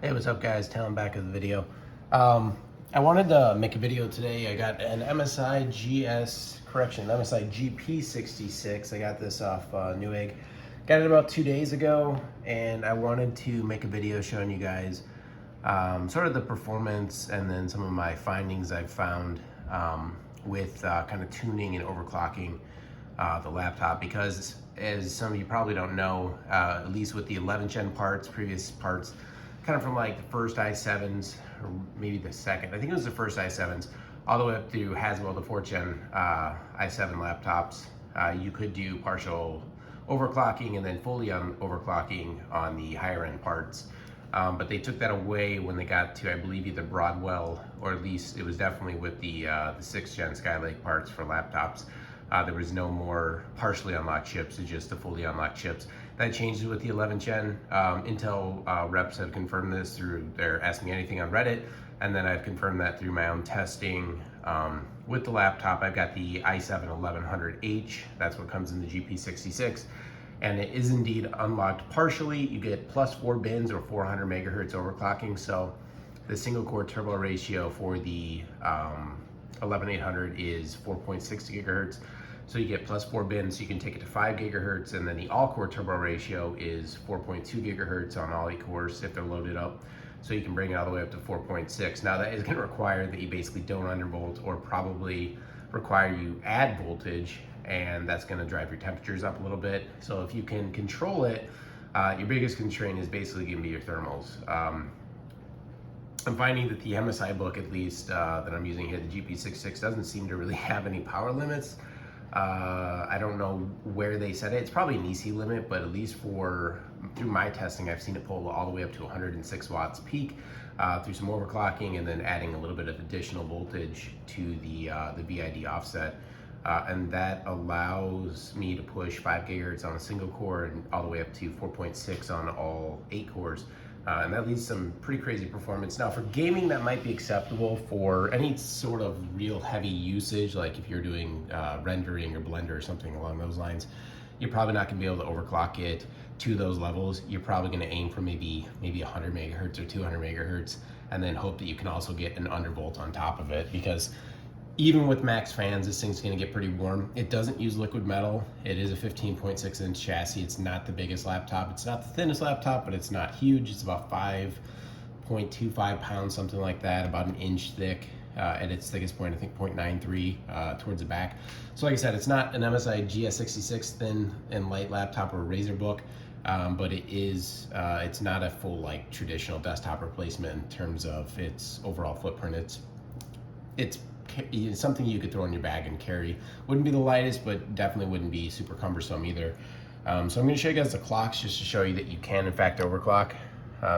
Hey, what's up guys? Talon back with the video. I wanted to make a video today. I got an MSI GP66. I got this off Newegg. Got it about 2 days ago, and I wanted to make a video showing you guys sort of the performance and then some of my findings I've found with kind of tuning and overclocking the laptop, because as some of you probably don't know, at least with the 11th gen parts, previous parts, kind of from like the first i7s, or maybe the second, I think it was the first i7s, all the way up to Haswell, the 4th gen i7 laptops, you could do partial overclocking and then fully on overclocking on the higher end parts. But they took that away when they got to, I believe, either Broadwell, or at least it was definitely with the 6th gen Tiger Lake parts for laptops. There was no more partially unlocked chips, it's just the fully unlocked chips. That changes with the 11th gen. Intel reps have confirmed this through their Ask Me Anything on Reddit, and then I've confirmed that through my own testing with the laptop. I've got the i7-1100H, that's what comes in the GP66, and it is indeed unlocked partially. You get +4 bins or 400 megahertz overclocking, so the single core turbo ratio for the 11800 is 4.6 gigahertz. So you get +4 bins, so you can take it to 5 gigahertz, and then the all-core turbo ratio is 4.2 gigahertz on all 8 cores if they're loaded up. So you can bring it all the way up to 4.6. Now that is going to require that you basically don't undervolt, or probably require you add voltage, and that's going to drive your temperatures up a little bit. So if you can control it, your biggest constraint is basically going to be your thermals. I'm finding that the MSI book, at least that I'm using here, the GP66, doesn't seem to really have any power limits. I don't know where they set it. It's probably an EC limit, but at least through my testing, I've seen it pull all the way up to 106 watts peak through some overclocking, and then adding a little bit of additional voltage to the VID offset. And that allows me to push 5 gigahertz on a single core and all the way up to 4.6 on all 8 cores. And that leads to some pretty crazy performance. Now for gaming, that might be acceptable. For any sort of real heavy usage, like if you're doing rendering or Blender or something along those lines, you're probably not gonna be able to overclock it to those levels. You're probably gonna aim for maybe 100 megahertz or 200 megahertz, and then hope that you can also get an undervolt on top of it, because even with max fans, this thing's gonna get pretty warm. It doesn't use liquid metal. It is a 15.6 inch chassis. It's not the biggest laptop. It's not the thinnest laptop, but it's not huge. It's about 5.25 pounds, something like that, about an inch thick. At its thickest point, I think 0.93 towards the back. So like I said, it's not an MSI GS66 thin and light laptop or a Razer book, but it is, it's not a full like traditional desktop replacement in terms of its overall footprint. It's something you could throw in your bag and carry. Wouldn't be the lightest, but definitely wouldn't be super cumbersome either. So I'm going to show you guys the clocks just to show you that you can in fact overclock.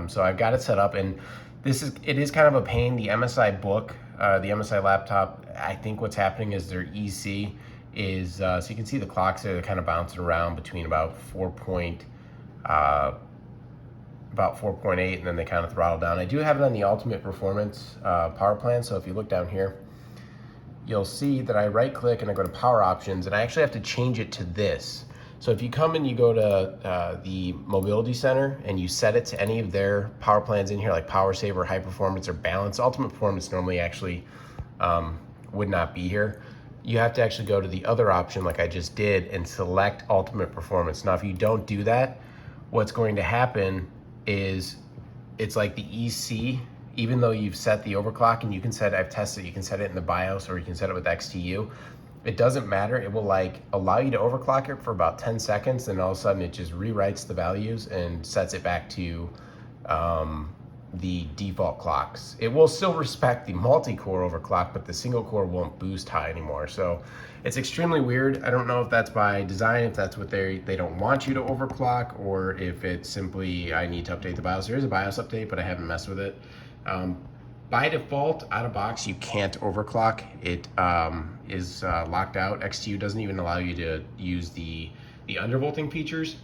So I've got it set up, and it is kind of a pain. The MSI book, the MSI laptop, I think what's happening is their EC is, so you can see the clocks there, they're kind of bouncing around between about 4.8, and then they kind of throttle down. I do have it on the ultimate performance power plan, so if you look down here, you'll see that I right click and I go to power options, and I actually have to change it to this. So if you come and you go to the mobility center and you set it to any of their power plans in here, like power saver, high performance, or balance. Ultimate performance normally actually would not be here. You have to actually go to the other option like I just did and select ultimate performance. Now if you don't do that, what's going to happen is it's like the EC, even though you've set the overclock, and you can set, I've tested, you can set it in the BIOS or you can set it with XTU. It doesn't matter. It will like allow you to overclock it for about 10 seconds, and all of a sudden it just rewrites the values and sets it back to the default clocks. It will still respect the multi-core overclock, but the single core won't boost high anymore. So it's extremely weird. I don't know if that's by design, if that's what they don't want you to overclock, or if it's simply I need to update the BIOS. There is a BIOS update, but I haven't messed with it. By default, out of box, you can't overclock. It is locked out. XTU doesn't even allow you to use the undervolting features.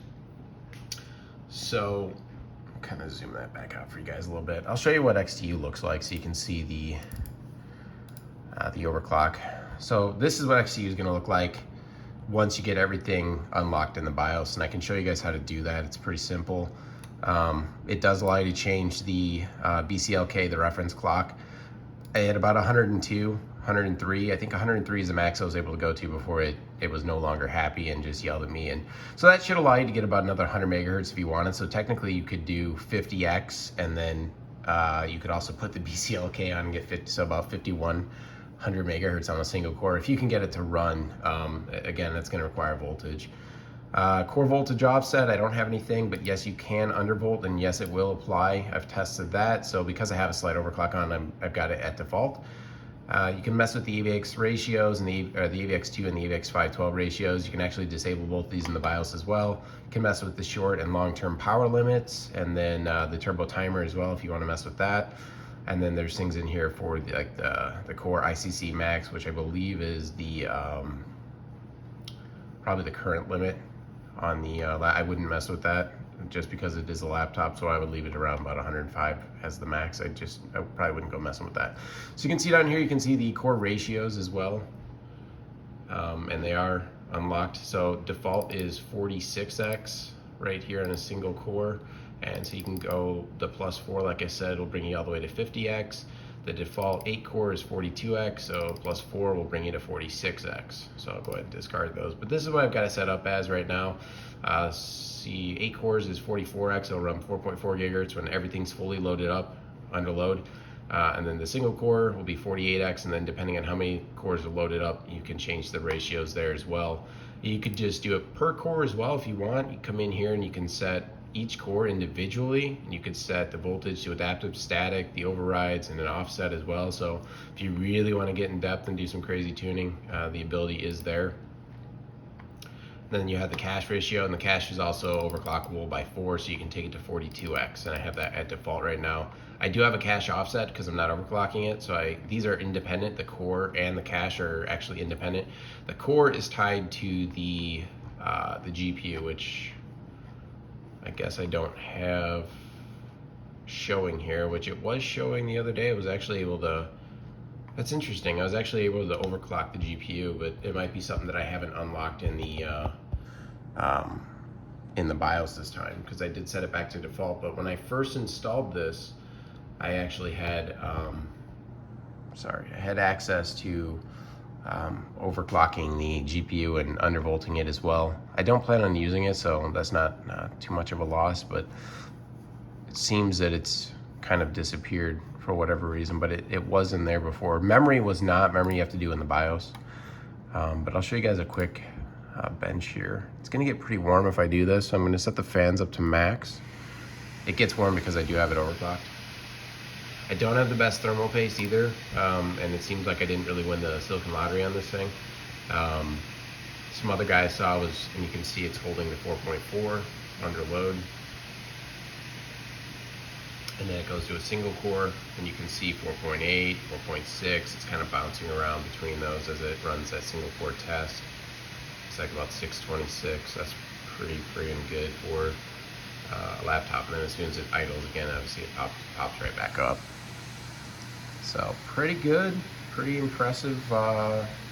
So I'll kind of zoom that back out for you guys a little bit. I'll show you what XTU looks like so you can see the overclock. So this is what XTU is going to look like once you get everything unlocked in the BIOS, and I can show you guys how to do that. It's pretty simple. It does allow you to change the BCLK, the reference clock, at about 102, 103. I think 103 is the max I was able to go to before it was no longer happy and just yelled at me. And so that should allow you to get about another 100 megahertz if you wanted. So technically you could do 50x, and then you could also put the BCLK on and get so about 5100 megahertz on a single core if you can get it to run. Again, that's going to require voltage. Core voltage offset, I don't have anything, but yes, you can undervolt, and yes, it will apply. I've tested that, so because I have a slight overclock on, I've got it at default. You can mess with the AVX ratios and the AVX2 and the AVX512 ratios. You can actually disable both these in the BIOS as well. You can mess with the short and long-term power limits, and then the turbo timer as well if you want to mess with that. And then there's things in here for the core ICC max, which I believe is the probably the current limit on the I wouldn't mess with that just because it is a laptop, so I would leave it around about 105 as the max. I probably wouldn't go messing with that. So you can see down here, you can see the core ratios as well, and they are unlocked. So default is 46x right here on a single core, and so you can go the +4, like I said, will bring you all the way to 50x. The default 8 core is 42x, so +4 will bring you to 46x. So I'll go ahead and discard those. But this is what I've got it set up as right now. See, 8 cores is 44x, it'll run 4.4 gigahertz when everything's fully loaded up, under load. And then the single core will be 48x, and then depending on how many cores are loaded up, you can change the ratios there as well. You could just do it per core as well if you want. You come in here and you can set each core individually, and you could set the voltage to adaptive, static, the overrides, and an offset as well. So if you really want to get in depth and do some crazy tuning, the ability is there. Then you have the cache ratio, and the cache is also overclockable by 4, so you can take it to 42x, and I have that at default right now. I do have a cache offset because I'm not overclocking it, so these are independent. The core and the cache are actually independent. The core is tied to the GPU, which I guess I don't have showing here, which it was showing the other day. I was actually able to, that's interesting. I was actually able to overclock the GPU, but it might be something that I haven't unlocked in the BIOS this time, because I did set it back to default. But when I first installed this, I actually had, I had access to overclocking the GPU and undervolting it as well. I don't plan on using it, so that's not too much of a loss, but it seems that it's kind of disappeared for whatever reason, but it was in there before. Memory was not. Memory you have to do in the BIOS. But I'll show you guys a quick bench here. It's gonna get pretty warm if I do this, so I'm gonna set the fans up to max. It gets warm because I do have it overclocked. I don't have the best thermal paste either, and it seems like I didn't really win the silicon lottery on this thing. Some other guys saw was, and you can see it's holding the 4.4 under load. And then it goes to a single core, and you can see 4.8, 4.6. It's kind of bouncing around between those as it runs that single core test. It's like about 626. That's pretty freaking good for a laptop. And then as soon as it idles again, obviously it pops right back up. So pretty good, pretty impressive.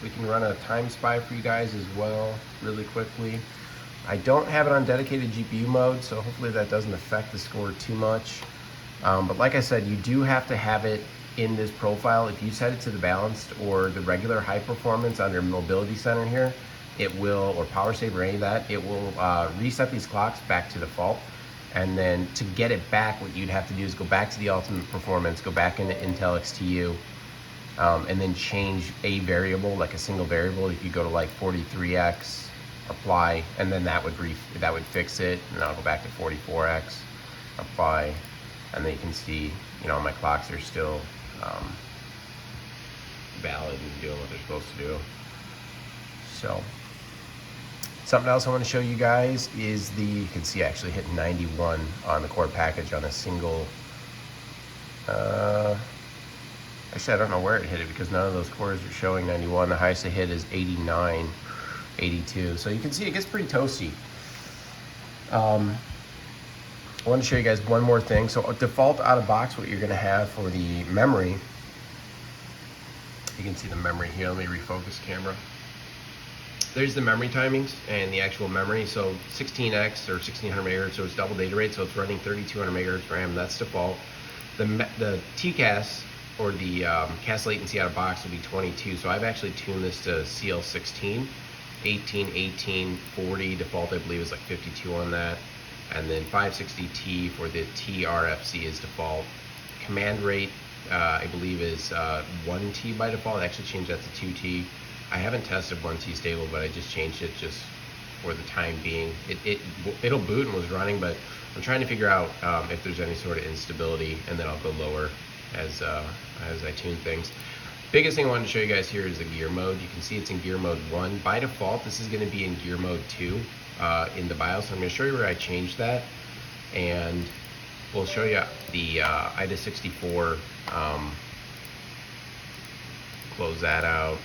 We can run a time spy for you guys as well really quickly. I don't have it on dedicated GPU mode, so hopefully that doesn't affect the score too much. But like I said, you do have to have it in this profile. If you set it to the balanced or the regular high performance under mobility center here, it will, or power saver, any of that, it will reset these clocks back to default. And then to get it back, what you'd have to do is go back to the ultimate performance, go back into Intel XTU, and then change a variable, like a single variable. If you go to like 43x, apply, and then that would fix it. And I'll go back to 44x, apply, and then you can see, you know, my clocks are still valid and doing what they're supposed to do. So. Something else I want to show you guys is you can see I actually hit 91 on the core package on a single, actually I don't know where it hit it because none of those cores are showing 91. The highest I hit is 89, 82. So you can see it gets pretty toasty. I want to show you guys one more thing. So default out of box, what you're going to have for the memory, you can see the memory here. Let me refocus camera. there's the memory timings and the actual memory. So 16x or 1600 megahertz, so it's double data rate, so it's running 3200 megahertz RAM, that's default. The TCAS, or the cast latency out of box, will be 22, so I've actually tuned this to CL16, 18, 18, 40, default I believe is like 52 on that, and then 560T for the TRFC is default. Command rate I believe is 1T by default. I actually changed that to 2T. I haven't tested 1T stable, but I just changed it just for the time being. It'll boot and was running, but I'm trying to figure out if there's any sort of instability, and then I'll go lower as I tune things. Biggest thing I wanted to show you guys here is the gear mode. You can see it's in gear mode 1. By default, this is going to be in gear mode 2 in the BIOS. I'm going to show you where I changed that, and we'll show you the IDA64. Close that out.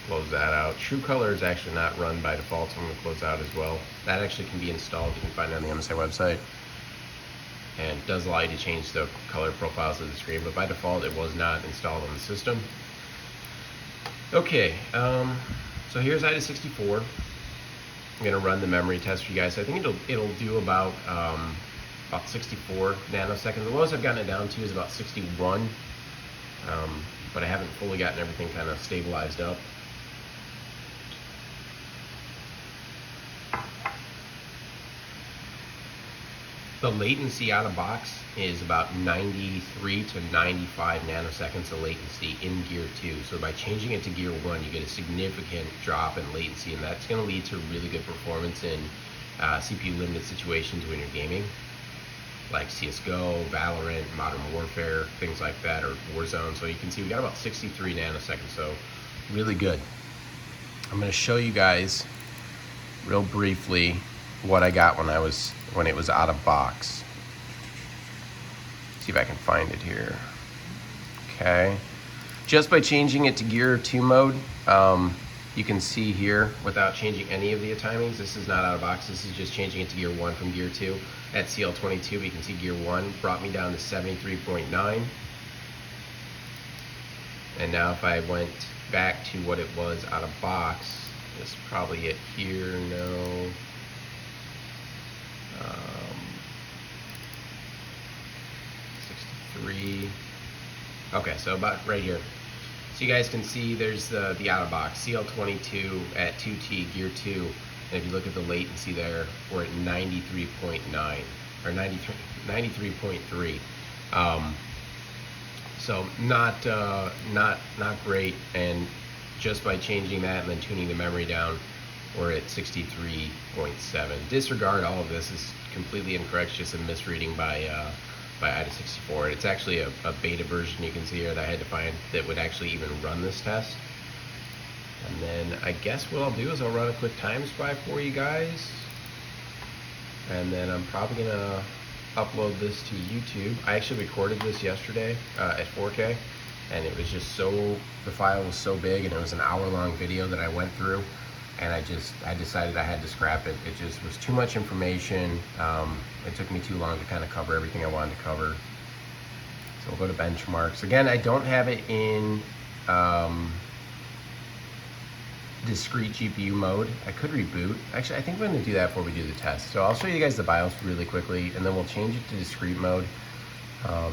Close that out. True color is actually not run by default, so I'm going to close out as well. That actually can be installed. You can find it on the MSI website. And it does allow you to change the color profiles of the screen, but by default it was not installed on the system. Okay, so here's IDA64. I'm going to run the memory test for you guys. I think it'll do about 64 nanoseconds. The lowest I've gotten it down to is about 61, but I haven't fully gotten everything kind of stabilized up. The latency out of box is about 93 to 95 nanoseconds of latency in gear 2. So by changing it to gear 1, you get a significant drop in latency, and that's going to lead to really good performance in CPU limited situations when you're gaming, like CSGO, Valorant, Modern Warfare, things like that, or Warzone. So you can see we got about 63 nanoseconds, so really good. I'm going to show you guys real briefly what I got when it was out of box. See if I can find it here. Okay, just by changing it to gear 2 mode, you can see here without changing any of the timings, this is not out of box, this is just changing it to gear 1 from gear 2 at CL22. But you can see gear 1 brought me down to 73.9, and now if I went back to what it was out of box, this is probably it here. No, 63. Okay, so about right here. So you guys can see there's the out of box CL22 at 2T gear 2, and if you look at the latency there, we're at 93.9 or 93.3. So not great, and just by changing that and then tuning the memory down, we're at 63.7. Disregard all of this, is completely incorrect. It's just a misreading by IDA64. It's actually a beta version, you can see here, that I had to find that would actually even run this test. And then I guess what I'll do is I'll run a quick time spy for you guys, and then I'm probably gonna upload this to YouTube. I actually recorded this yesterday at 4K, and it was just the file was so big, and it was an hour-long video that I went through, and I decided I had to scrap it. It just was too much information. It took me too long to kind of cover everything I wanted to cover. So we'll go to benchmarks. Again, I don't have it in discrete GPU mode. I could reboot. Actually, I think we're going to do that before we do the test. So I'll show you guys the BIOS really quickly, and then we'll change it to discrete mode.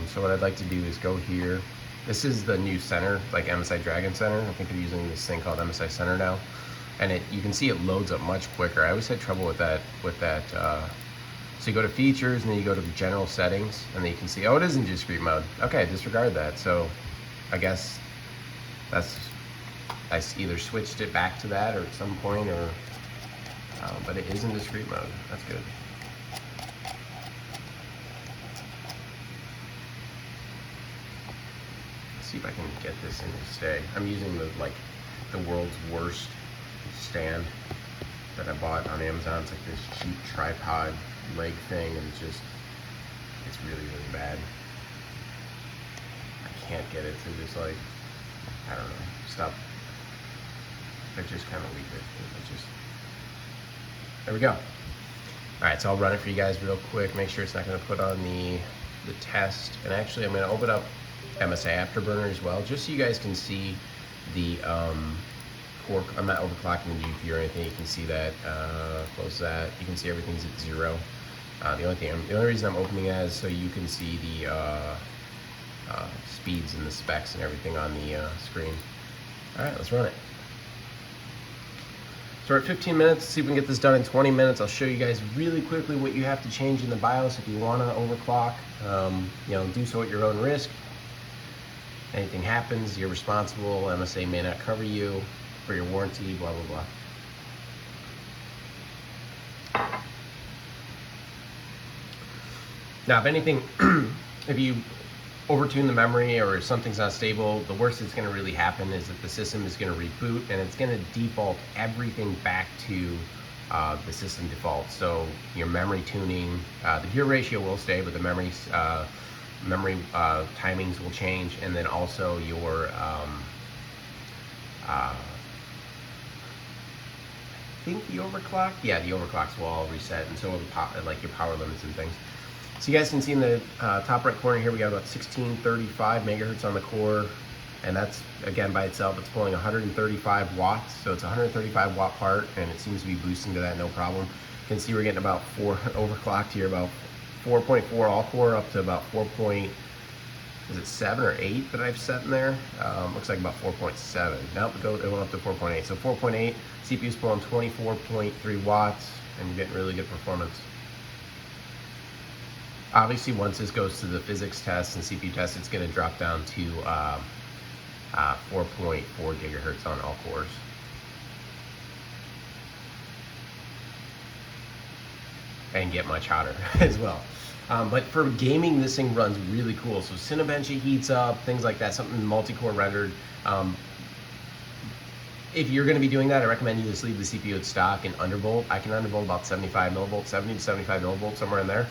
So what I'd like to do is go here. This is the new center, like MSI Dragon Center. I think they're using this thing called MSI Center now. And you can see it loads up much quicker. I always had trouble with that. So you go to features, and then you go to general settings, and then you can see, oh, it is in discrete mode. Okay, disregard that. So I guess I either switched it back to that or at some point, or but it is in discrete mode. That's good. Let's see if I can get this in to stay. I'm using the world's worst stand that I bought on Amazon. It's like this cheap tripod leg thing, and it's really, really bad. I can't get it to just, like, I don't know, stop. I just kind of leave it. There we go. All right, so I'll run it for you guys real quick. Make sure it's not going to put on the test. And actually, I'm going to open up MSI Afterburner as well, just so you guys can see the I'm not overclocking the GPU or anything. You can see that, close that. You can see everything's at 0. The only reason I'm opening it is so you can see the speeds and the specs and everything on the screen. All right, let's run it. So we're at 15 minutes. Let's see if we can get this done in 20 minutes. I'll show you guys really quickly what you have to change in the BIOS if you want to overclock. You know, do so at your own risk. Anything happens, you're responsible. MSA may not cover you for your warranty, blah, blah, blah. Now, if anything, if you overtune the memory or something's not stable, the worst that's going to really happen is that the system is going to reboot and it's going to default everything back to the system default. So your memory tuning, the gear ratio will stay, but the memory timings will change, and then also your I think the overclock, yeah, the overclocks will all reset, and so will the like your power limits and things. So you guys can see in the top right corner here, we got about 1635 megahertz on the core, and that's, again, by itself, it's pulling 135 watts, so it's a 135 watt part, and it seems to be boosting to that no problem. You can see we're getting about 4 overclocked here, about 4.4 all core up to about 7 or 8 that I've set in there. Looks like about 4.7. Nope, it went up to 4.8. So 4.8, CPU's pulling 24.3 watts, and you're getting really good performance. Obviously, once this goes to the physics test and CPU test, it's going to drop down to 4.4 gigahertz on all cores. And get much hotter as well. But for gaming, this thing runs really cool. So Cinebench, it heats up, things like that, something multi-core rendered. If you're going to be doing that, I recommend you just leave the CPU at stock and undervolt. I can undervolt about 75 millivolts, 70 to 75 millivolts, somewhere in there,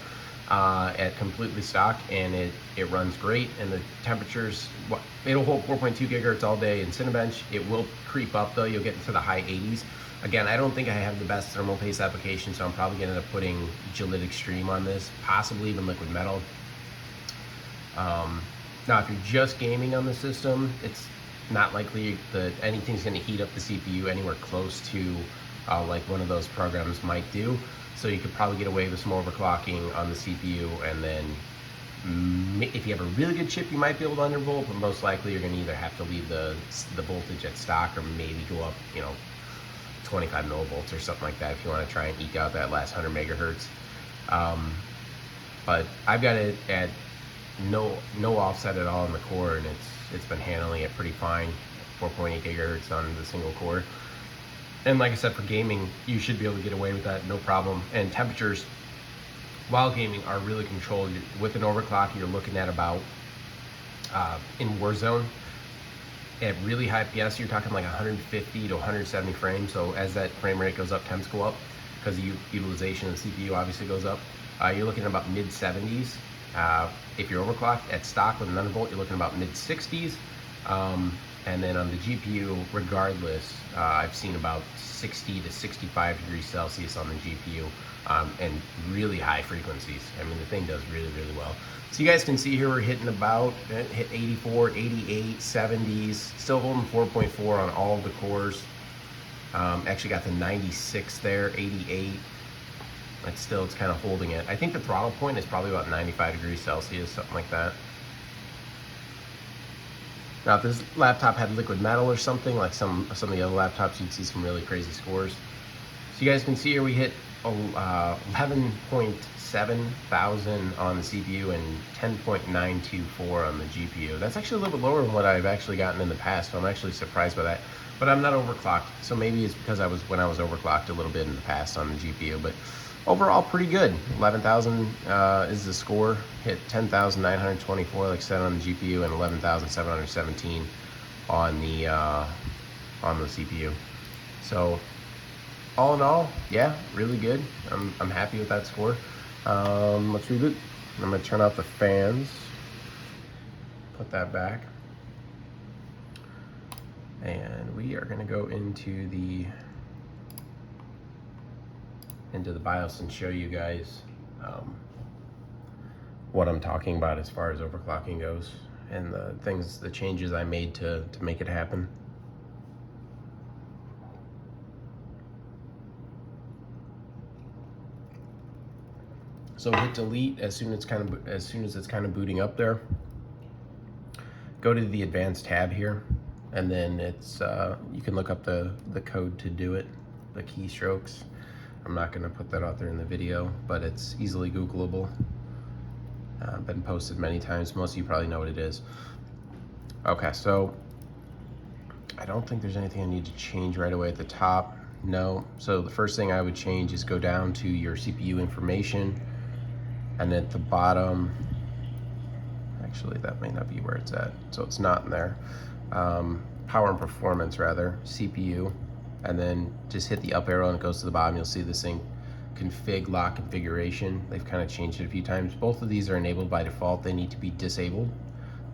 at completely stock, and it runs great. And the temperatures, it'll hold 4.2 gigahertz all day in Cinebench. It will creep up though, you'll get into the high 80s. Again, I don't think I have the best thermal paste application, so I'm probably going to end up putting Gillette Extreme on this, possibly even liquid metal. Now, if you're just gaming on the system, it's not likely that anything's going to heat up the CPU anywhere close to like one of those programs might do. So you could probably get away with some overclocking on the CPU, and then if you have a really good chip, you might be able to undervolt, but most likely you're going to either have to leave the voltage at stock or maybe go up, you know, 25 millivolts or something like that if you want to try and eke out that last 100 megahertz. But I've got it at no offset at all in the core, and it's been handling it pretty fine. 4.8 gigahertz on the single core. And like I said, for gaming, you should be able to get away with that, no problem. And temperatures while gaming are really controlled. With an overclock, you're looking at about, in Warzone, at really high PS, you're talking like 150 to 170 frames. So as that frame rate goes up, temps go up, because the utilization of the CPU obviously goes up. You're looking at about mid 70s. If you're overclocked at stock with an undervolt, you're looking at about mid 60s. And then on the GPU, regardless, I've seen about 60 to 65 degrees Celsius on the GPU, and really high frequencies. I mean, the thing does really, really well. So you guys can see here we're hitting about, hit 84, 88, 70s, still holding 4.4 on all of the cores. Actually got the 96 there, 88. It's kind of holding it. I think the throttle point is probably about 95 degrees Celsius, something like that. Now, if this laptop had liquid metal or something, like some of the other laptops, you'd see some really crazy scores. So you guys can see here we hit 11.7 thousand on the CPU and 10.924 on the GPU. That's actually a little bit lower than what I've actually gotten in the past, so I'm actually surprised by that. But I'm not overclocked, so maybe it's because when I was overclocked a little bit in the past on the GPU. But overall, pretty good. 11,000 is the score. Hit 10,924, like I said, on the GPU, and 11,717 on the CPU. So all in all, yeah, really good. I'm happy with that score. Let's reboot. I'm gonna turn off the fans. Put that back. And we are gonna go into the BIOS and show you guys what I'm talking about as far as overclocking goes, and the changes I made to make it happen. So hit delete as soon as it's kind of booting up there. Go to the advanced tab here, and then it's you can look up the code to do it, the keystrokes. I'm not going to put that out there in the video, but it's easily Googleable. Been posted many times. Most of you probably know what it is. Okay, so I don't think there's anything I need to change right away at the top. No. So the first thing I would change is go down to your CPU information, and at the bottom, actually that may not be where it's at, so it's not in there. Power and performance rather, CPU, and then just hit the up arrow and it goes to the bottom. You'll see this thing, config lock configuration. They've kind of changed it a few times. Both of these are enabled by default. They need to be disabled.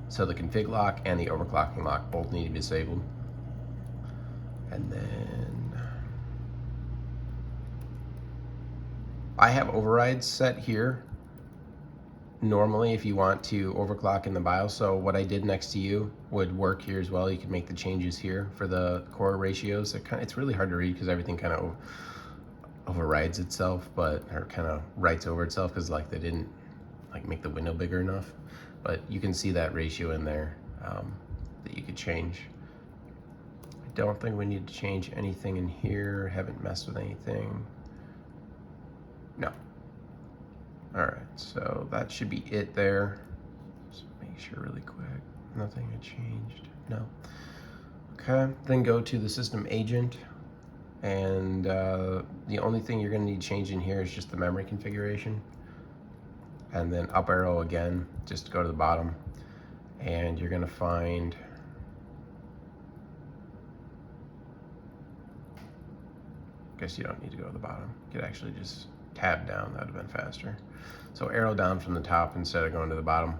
So the config lock and the overclocking lock both need to be disabled. And then I have overrides set here. Normally, if you want to overclock in the BIOS, so what I did next to you would work here as well. You can make the changes here for the core ratios. It's really hard to read because everything kind of overrides itself, or kind of writes over itself because like they didn't like make the window bigger enough. But you can see that ratio in there that you could change. I don't think we need to change anything in here. Haven't messed with anything. No. All right, so that should be it there. Just make sure really quick. Nothing had changed. No. Okay, then go to the system agent, and the only thing you're going to need to change in here is just the memory configuration. And then up arrow again, just to go to the bottom, and you're going to find guess you don't need to go to the bottom. You could actually just tab down, that would have been faster. So arrow down from the top instead of going to the bottom.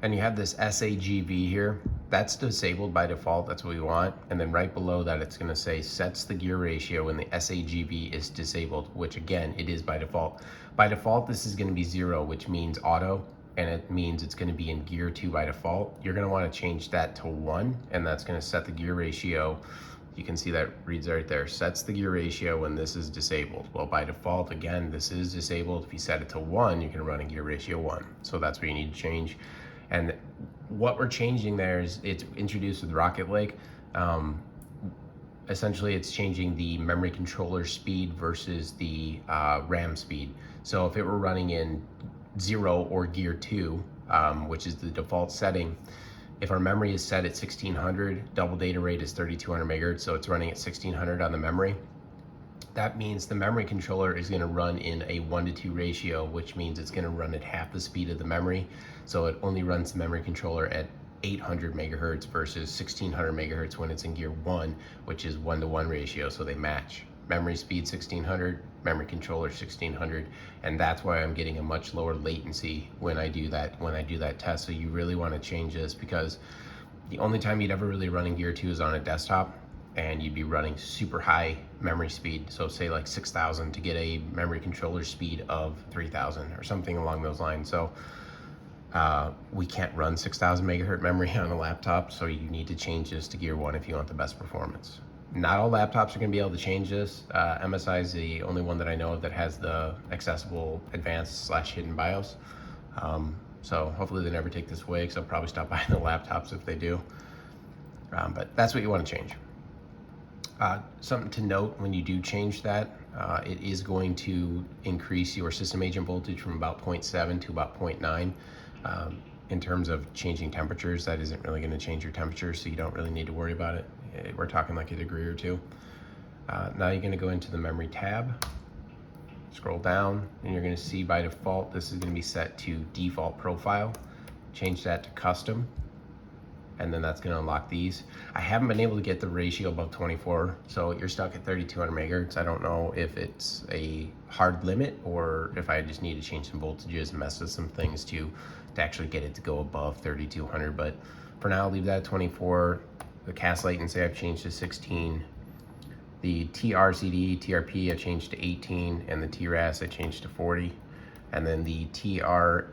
And you have this SAGV here. That's disabled by default, that's what we want. And then right below that, it's gonna say sets the gear ratio when the SAGV is disabled, which again, it is by default. By default, this is gonna be 0, which means auto, and it means it's gonna be in gear 2 by default. You're gonna wanna change that to 1, and that's gonna set the gear ratio. You can see that reads right there, sets the gear ratio when this is disabled. Well, by default, again, this is disabled. If you set it to 1, you can run a gear ratio 1. So that's what you need to change. And what we're changing there is it's introduced with Rocket Lake. Essentially, it's changing the memory controller speed versus the RAM speed. So if it were running in 0 or gear 2, which is the default setting, if our memory is set at 1600, double data rate is 3200 megahertz, so it's running at 1600 on the memory. That means the memory controller is going to run in a 1:2 ratio, which means it's going to run at half the speed of the memory. So it only runs the memory controller at 800 megahertz versus 1600 megahertz when it's in gear 1, which is 1:1 ratio, so they match. Memory speed 1600, memory controller 1600, and that's why I'm getting a much lower latency when I do that test. So you really want to change this, because the only time you'd ever really run in gear 2 is on a desktop, and you'd be running super high memory speed. So say like 6,000 to get a memory controller speed of 3,000 or something along those lines. So we can't run 6,000 megahertz memory on a laptop, so you need to change this to gear 1 if you want the best performance. Not all laptops are going to be able to change this. MSI is the only one that I know of that has the accessible advanced/hidden BIOS. So hopefully they never take this away, because I'll probably stop buying the laptops if they do. But that's what you want to change. Something to note when you do change that, it is going to increase your system agent voltage from about 0.7 to about 0.9. In terms of changing temperatures, that isn't really going to change your temperature, so you don't really need to worry about it. We're talking like a degree or two. Now you're going to go into the memory tab, scroll down, and you're going to see by default this is going to be set to default profile. Change that to custom, and then that's going to unlock these. I haven't been able to get the ratio above 24, so you're stuck at 3200 megahertz. I don't know if it's a hard limit or if I just need to change some voltages and mess with some things to actually get it to go above 3200, but for now, I'll leave that at 24. The cast latency I've changed to 16. The TRCD, TRP I changed to 18, and the TRAS I changed to 40. And then the TREFI,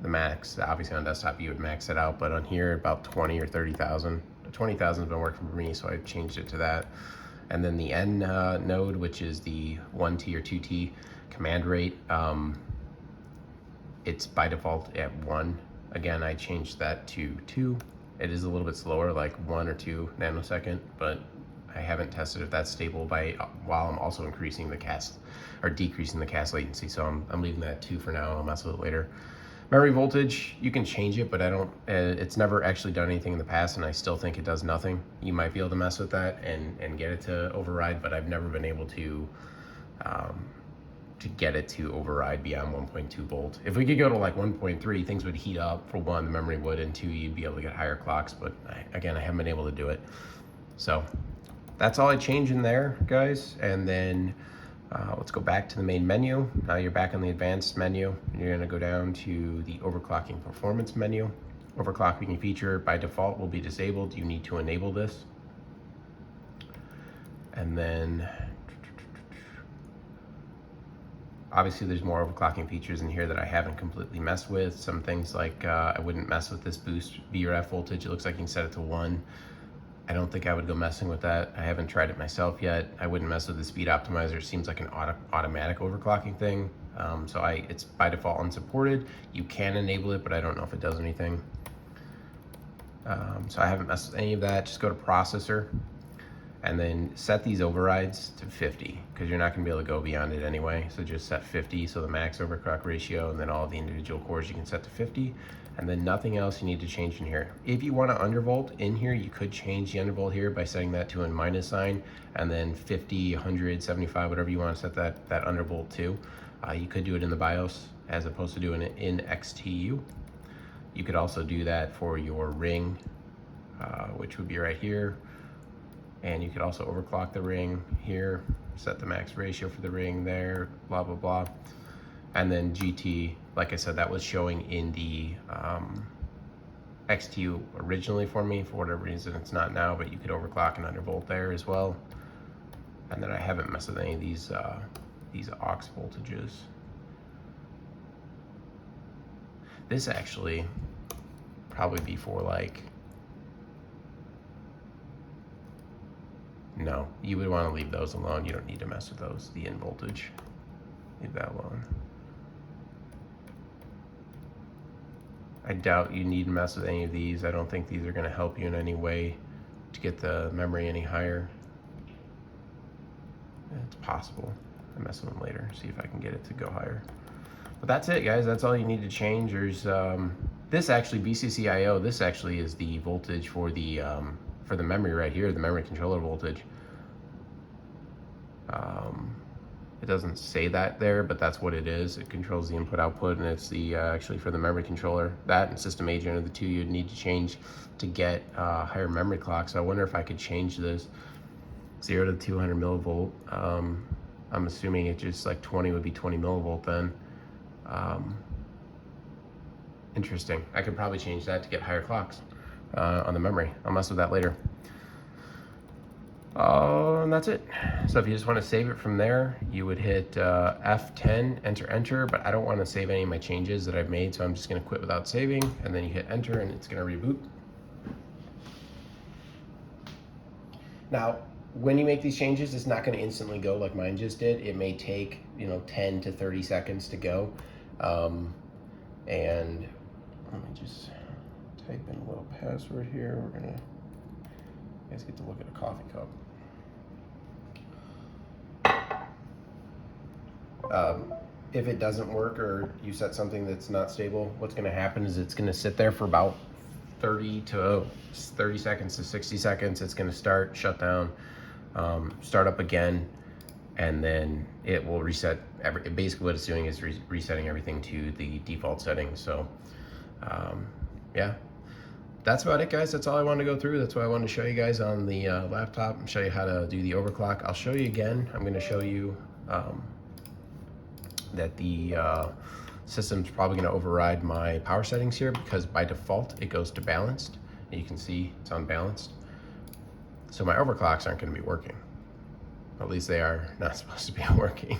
the max, obviously on desktop you would max it out, but on here about 20 or 30,000. 20,000 has been working for me, so I've changed it to that. And then the N node, which is the 1T or 2T, command rate, it's by default at 1. Again, I changed that to 2. It is a little bit slower, like 1 or 2 nanosecond, but I haven't tested if that's stable while I'm also increasing the cast or decreasing the cast latency. So I'm leaving that at 2 for now, and I'll mess with it later. Memory voltage, you can change it, but I don't, it's never actually done anything in the past, and I still think it does nothing. You might be able to mess with that and get it to override, but I've never been able to get it to override beyond 1.2 volt. If we could go to like 1.3, things would heat up. For 1, the memory would, and 2, you'd be able to get higher clocks, but again, I haven't been able to do it. So that's all I changed in there, guys. And then let's go back to the main menu. Now you're back on the advanced menu, and you're gonna go down to the overclocking performance menu. Overclocking feature by default will be disabled. You need to enable this. And then obviously there's more overclocking features in here that I haven't completely messed with. Some things like I wouldn't mess with this boost VRF voltage. It looks like you can set it to 1. I don't think I would go messing with that. I haven't tried it myself yet. I wouldn't mess with the speed optimizer. It seems like an automatic overclocking thing. So it's by default unsupported. You can enable it, but I don't know if it does anything. So I haven't messed with any of that. Just go to processor and then set these overrides to 50, because you're not gonna be able to go beyond it anyway. So just set 50, so the max overclock ratio, and then all the individual cores you can set to 50, and then nothing else you need to change in here. If you want to undervolt in here, you could change the undervolt here by setting that to a minus sign, and then 50, 100, 75, whatever you want to set that undervolt to. You could do it in the BIOS as opposed to doing it in XTU. You could also do that for your ring, which would be right here. And you could also overclock the ring here, set the max ratio for the ring there, blah, blah, blah. And then GT, like I said, that was showing in the XTU originally for me. For whatever reason, it's not now, but you could overclock and undervolt there as well. And then I haven't messed with any of these aux voltages. This actually probably be for like, no, you would want to leave those alone. You don't need to mess with those, the in voltage. Leave that alone. I doubt you need to mess with any of these. I don't think these are going to help you in any way to get the memory any higher. It's possible. I'll mess with them later, see if I can get it to go higher. But that's it, guys. That's all you need to change. There's this actually, BCCIO, this actually is the voltage for the memory right here, the memory controller voltage. It doesn't say that there, but that's what it is. It controls the input output, and it's the actually for the memory controller. That and system agent are the two you'd need to change to get higher memory clock. So I wonder if I could change this 0 to 200 millivolt. I'm assuming it just like 20 would be 20 millivolt then. Interesting. I could probably change that to get higher clocks on the memory. I'll mess with that later. And that's it. So if you just want to save it from there, you would hit F10, enter, but I don't want to save any of my changes that I've made, so I'm just going to quit without saving, and then you hit enter and it's going to reboot. Now, when you make these changes, it's not going to instantly go like mine just did. It may take, 10 to 30 seconds to go. And let me just type in a little password here. You guys get to look at a coffee cup. If it doesn't work or you set something that's not stable, what's going to happen is it's going to sit there for about 30 seconds to 60 seconds. It's going to start, shut down, start up again, and then it will reset. Basically what it's doing is resetting everything to the default settings. So yeah, that's about it, guys. That's all I wanted to go through. That's what I wanted to show you guys on the laptop and show you how to do the overclock. I'll show you again. I'm going to show you that the system's probably going to override my power settings here, because by default it goes to balanced. You can see it's unbalanced. So my overclocks aren't going to be working. At least they are not supposed to be working.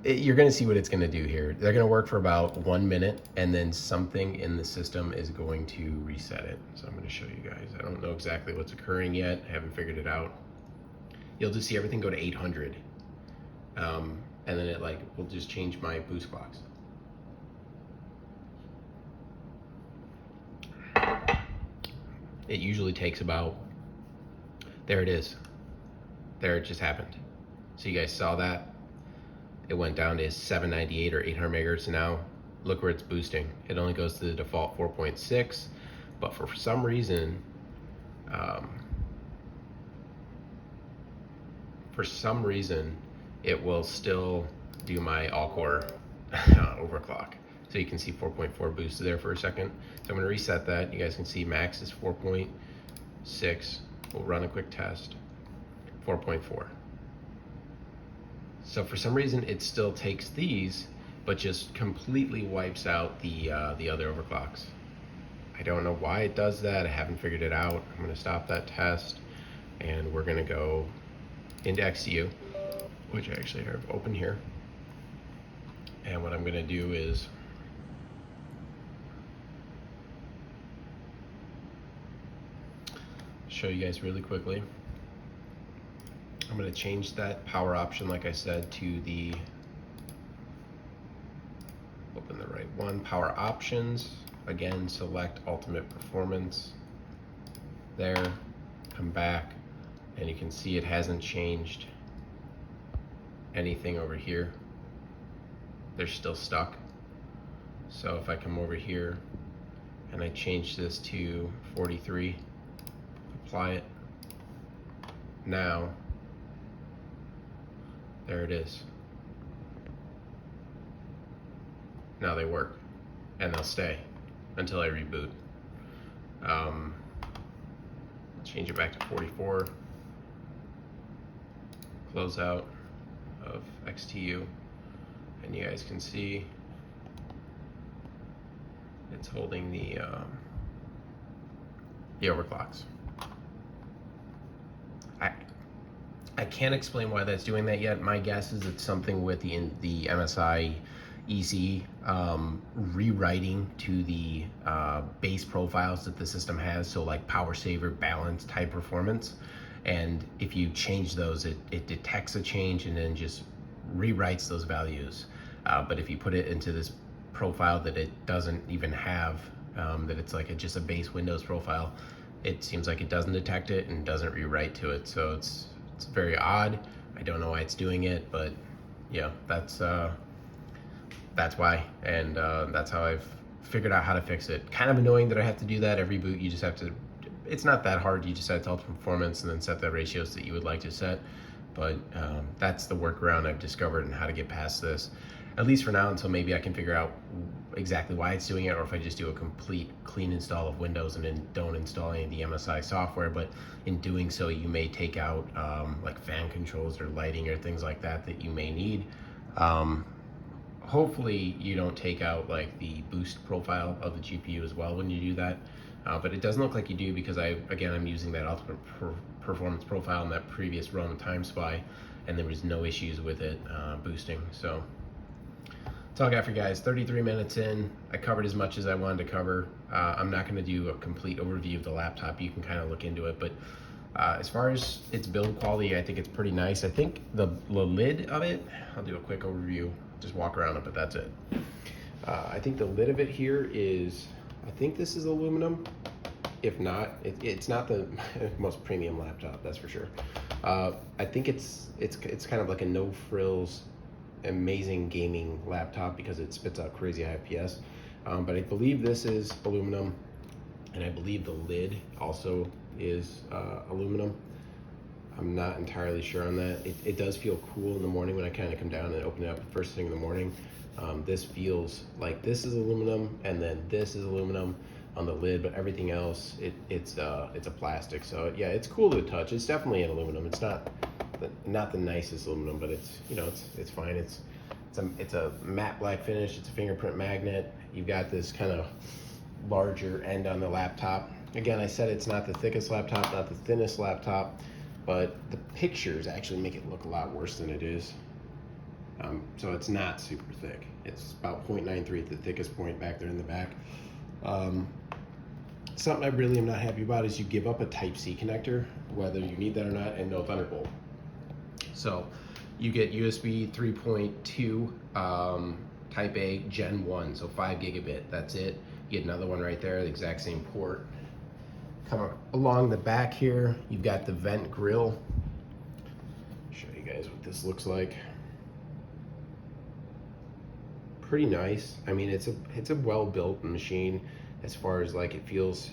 You're going to see what it's going to do here. They're going to work for about 1 minute, and then something in the system is going to reset it. So I'm going to show you guys. I don't know exactly what's occurring yet. I haven't figured it out. You'll just see everything go to 800. and then it like will just change my boost clocks. It usually takes about, there it is. There it just happened. So you guys saw that? It went down to 798 or 800 megahertz, and now look where it's boosting. It only goes to the default 4.6, but for some reason, it will still do my all-core overclock. So you can see 4.4 boosted there for a second. So I'm gonna reset that. You guys can see max is 4.6. We'll run a quick test. 4.4. So for some reason it still takes these, but just completely wipes out the other overclocks. I don't know why it does that. I haven't figured it out. I'm gonna stop that test, and we're gonna go into XCU, which I actually have open here. And what I'm gonna do is show you guys really quickly. I'm gonna change that power option, like I said, to the, open the right one, power options. Again, select ultimate performance. There, come back, and you can see it hasn't changed anything over here. They're still stuck. So if I come over here and I change this to 43, apply it, now, there it is. Now they work, and they'll stay until I reboot. Change it back to 44, close out of XTU, and you guys can see it's holding the overclocks. I can't explain why that's doing that yet. My guess is it's something with the MSI EC rewriting to the base profiles that the system has, so like power saver, balance, type performance, and if you change those, it detects a change and then just rewrites those values. But if you put it into this profile that it doesn't even have, that it's like just a base Windows profile, it seems like it doesn't detect it and doesn't rewrite to it. So it's very odd. I don't know why it's doing it, but yeah, that's why, and that's how I've figured out how to fix it. Kind of annoying that I have to do that every boot. You just have to, it's not that hard. You just set to ultimate performance and then set the ratios that you would like to set. But that's the workaround I've discovered and how to get past this, at least for now, until maybe I can figure out exactly why it's doing it, or if I just do a complete clean install of Windows and then don't install any of the MSI software. But in doing so, you may take out like fan controls or lighting or things like that that you may need. Hopefully you don't take out like the boost profile of the GPU as well when you do that. But it doesn't look like you do, because I'm using that ultimate performance profile in that previous run of Time Spy, and there was no issues with it boosting. So that's all I got for you guys. 33 minutes in, I covered as much as I wanted to cover. I'm not going to do a complete overview of the laptop. You can kind of look into it, but as far as its build quality, I think it's pretty nice. I think the lid of it, I'll do a quick overview, just walk around it, but that's it. I think the lid of it here is, I think this is aluminum. If not, it's not the most premium laptop, that's for sure. I think it's kind of like a no frills, amazing gaming laptop because it spits out crazy IPS. But I believe this is aluminum, and I believe the lid also is aluminum. I'm not entirely sure on that. It does feel cool in the morning when I kind of come down and open it up first thing in the morning. This feels like this is aluminum, and then this is aluminum on the lid, but everything else it's a plastic. So yeah, it's cool to touch. It's definitely an aluminum. It's not the nicest aluminum, but it's, you know, it's fine. It's a matte black finish. It's a fingerprint magnet. You've got this kind of larger end on the laptop. Again, I said it's not the thickest laptop, not the thinnest laptop, but the pictures actually make it look a lot worse than it is. So it's not super thick. It's about 0.93 at the thickest point back there in the back. Something I really am not happy about is you give up a Type-C connector, whether you need that or not, and no Thunderbolt. So You get USB 3.2 Type A Gen 1, so 5 gigabit. That's it. You get another one right there, the exact same port. Come along the back here, you've got the vent grill. Show you guys what this looks like. Pretty nice. I mean, it's a well-built machine as far as like it feels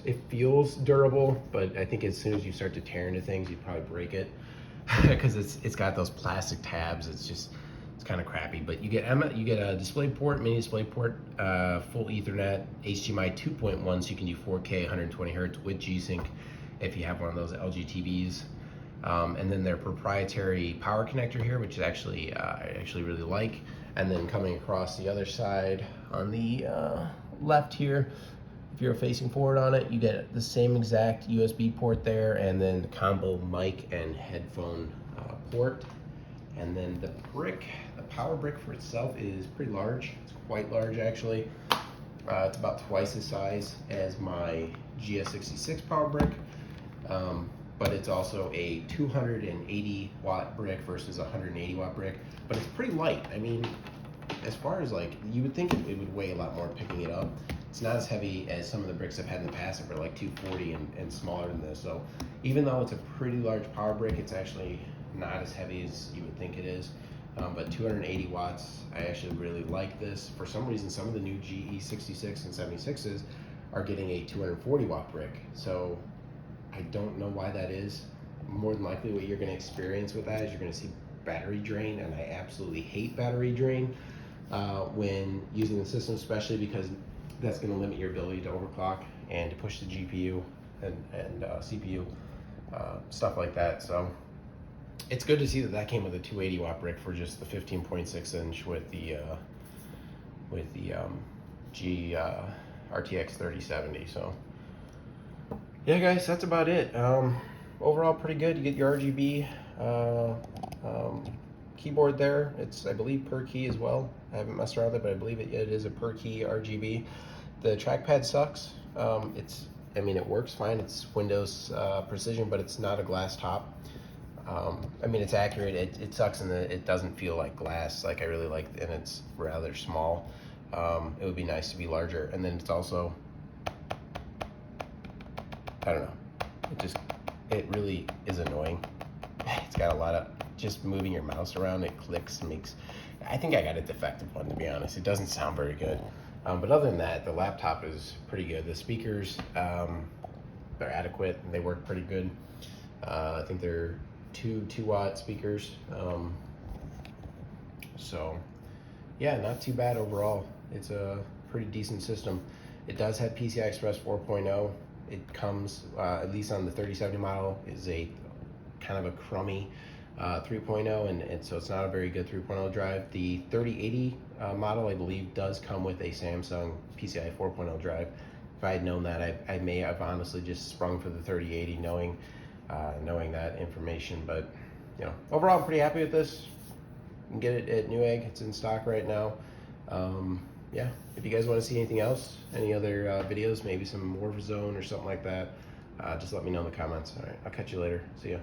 durable, but I think as soon as you start to tear into things, you'd probably break it because it's got those plastic tabs. It's kind of crappy. But you get a display port, mini display port, full Ethernet, HDMI 2.1, so you can do 4K 120 hertz with G-Sync if you have one of those LG TVs. And then their proprietary power connector here, which is I actually really like. And then coming across the other side on the left here, if you're facing forward on it, you get the same exact USB port there, and then the combo mic and headphone port. And then the power brick for itself is pretty large. It's quite large actually. It's about twice the size as my GS66 power brick. But it's also a 280 watt brick versus a 180 watt brick, but it's pretty light. I mean, as far as like, you would think it would weigh a lot more picking it up. It's not as heavy as some of the bricks I've had in the past that were like 240 and smaller than this. So even though it's a pretty large power brick, it's actually not as heavy as you would think it is. But 280 watts, I actually really like this. For some reason, some of the new GE66 and 76s are getting a 240 watt brick. So I don't know why that is. More than likely what you're going to experience with that is you're going to see battery drain, and I absolutely hate battery drain when using the system, especially because that's going to limit your ability to overclock and to push the GPU and CPU, stuff like that. So it's good to see that came with a 280 watt brick for just the 15.6 inch with the RTX 3070. So yeah, guys, that's about it. Overall, pretty good. You get your RGB keyboard there. It's, I believe, per key as well. I haven't messed around with it, but I believe it is a per key RGB. The trackpad sucks. I mean, it works fine. It's Windows Precision, but it's not a glass top. I mean, it's accurate. It sucks in that it doesn't feel like glass like I really like, and it's rather small. It would be nice to be larger. And then it's also, I don't know, it really is annoying. It's got a lot of, just moving your mouse around, it clicks, I think I got a defective one, to be honest. It doesn't sound very good. But other than that, the laptop is pretty good. The speakers, they're adequate and they work pretty good. I think they're two watt speakers. So yeah, not too bad overall. It's a pretty decent system. It does have PCI Express 4.0. It comes, at least on the 3070 model, is a kind of a crummy 3.0, and so it's not a very good 3.0 drive. The 3080 model, I believe, does come with a Samsung PCI 4.0 drive. If I had known that, I may have honestly just sprung for the 3080 knowing that information. But you know, overall, I'm pretty happy with this. You can get it at Newegg. It's in stock right now. Yeah, if you guys want to see anything else, any other videos, maybe some Warzone or something like that, just let me know in the comments. All right, I'll catch you later. See ya.